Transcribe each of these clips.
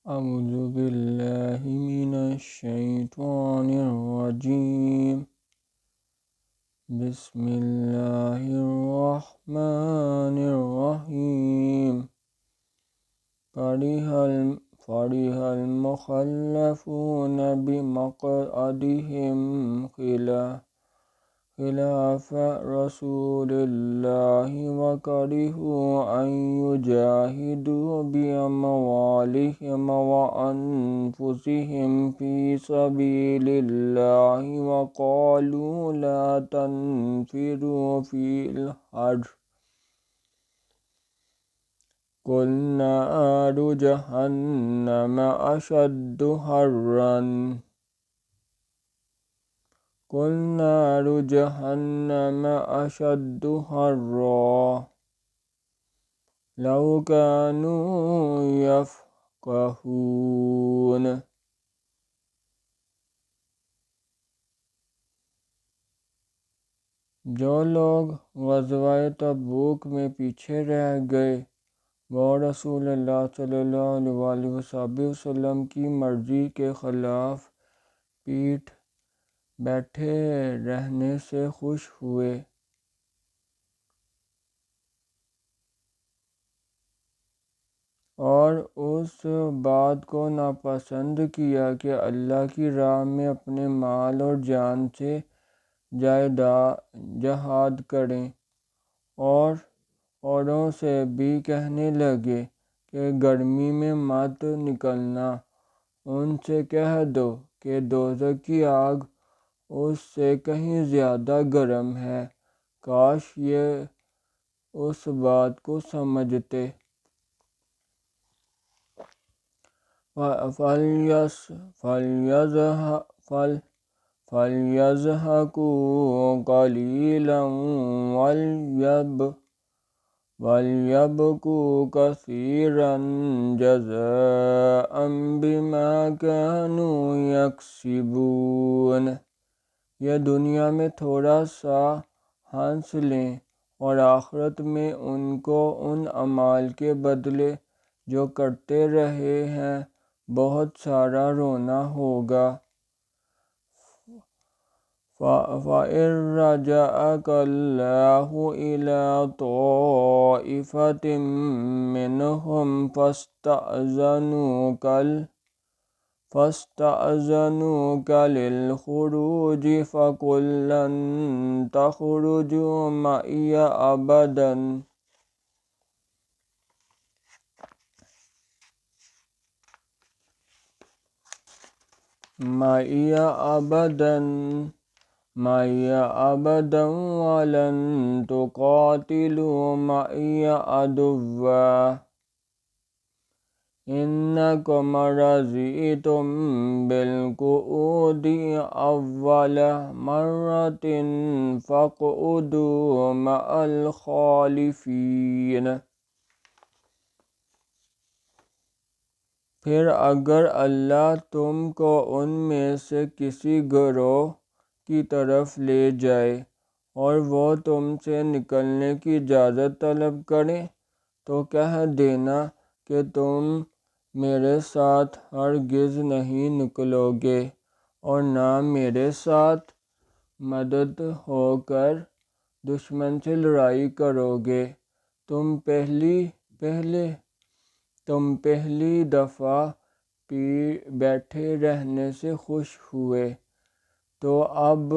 أعوذ بالله من الشيطان الرجيم. بسم الله الرحمن الرحيم. فرح المخلفون بمقعدهم خلاف رسول الله وكرهوا أن يجاهدوا بأموالهم وأنفسهم في سبيل الله وقالوا لا تنفروا في الحر قل نار جهنم أشد حرا لو كانوا يفقهون. جو لوگ غزوہ تبوک میں پیچھے رہ گئے وہ رسول اللہ صلی اللہ علیہ وسلم کی مرضی کے خلاف پیٹ بیٹھے رہنے سے خوش ہوئے اور اس بات کو ناپسند کیا کہ اللہ کی راہ میں اپنے مال اور جان سے جہاد کریں، اور اوروں سے بھی کہنے لگے کہ گرمی میں مت نکلنا۔ ان سے کہہ دو کہ دوزخ کی آگ اس سے کہیں زیادہ گرم ہے، کاش یہ اس بات کو سمجھتے۔ فَلْيَضْحَكُوا قَلِيلًا وَلْيَبْكُوا كَثِيرًا جَزَاءً بِمَا كَانُوا يَكْسِبُونَ۔ یہ دنیا میں تھوڑا سا ہنس لیں اور آخرت میں ان کو ان اعمال کے بدلے جو کرتے رہے ہیں بہت سارا رونا ہوگا۔ فَإِن رَجَعَكَ اللَّهُ إِلَىٰ طَائِفَةٍ مِّنْهُمْ فَاسْتَأْذَنُوكَ لِلْخُرُوجِ فَقُل لَّن تَخْرُجُوا مَعِيَ أَبَدًا وَلَن تُقَاتِلُوا مَعِيَ عَدُوًّا إِنَّكُمْ رَضِيتُم بِالْقُعُودِ أَوَّلَ مَرَّةٍ فَاقْعُدُوا مَعَ الْخَالِفِينَ۔ پھر اگر اللہ تم کو ان میں سے کسی گروہ کی طرف لے جائے اور وہ تم سے نکلنے کی اجازت طلب کریں تو کہہ دینا کہ تم میرے ساتھ ہرگز نہیں نکلو گے اور نہ میرے ساتھ مدد ہو کر دشمن سے لڑائی کرو گے۔ تم پہلی دفعہ بیٹھے رہنے سے خوش ہوئے تو اب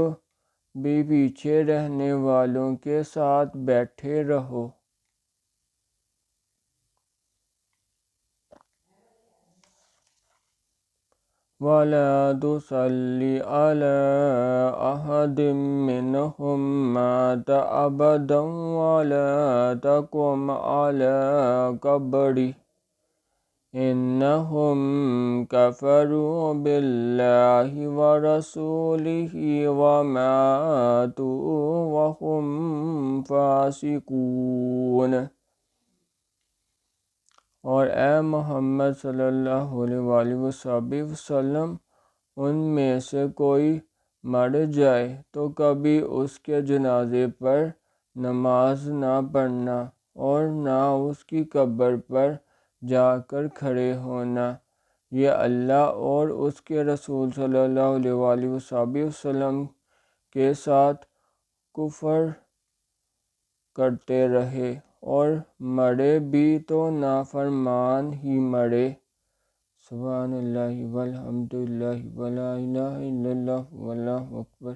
بھی پیچھے رہنے والوں کے ساتھ بیٹھے رہو۔ وَلَا تُصَلِّ عَلَىٰ أَحَدٍ مِّنْهُم مَّاتَ أَبَدًا وَلَا تَقُمْ عَلَىٰ قَبْرِهِ إِنَّهُمْ كَفَرُوا بِاللَّهِ وَرَسُولِهِ وَمَاتُوا وَهُمْ فَاسِقُونَ۔ اور اے محمد صلی اللہ علیہ وسلم ان میں سے کوئی مر جائے تو کبھی اس کے جنازے پر نماز نہ پڑھنا اور نہ اس کی قبر پر جا کر کھڑے ہونا، یہ اللہ اور اس کے رسول صلی اللہ علیہ وسلم کے ساتھ کفر کرتے رہے اور مرے بھی تو نافرمان ہی مرے۔ سبحان اللہ والحمد للہ ولا الہ الا اللہ واللہ اکبر۔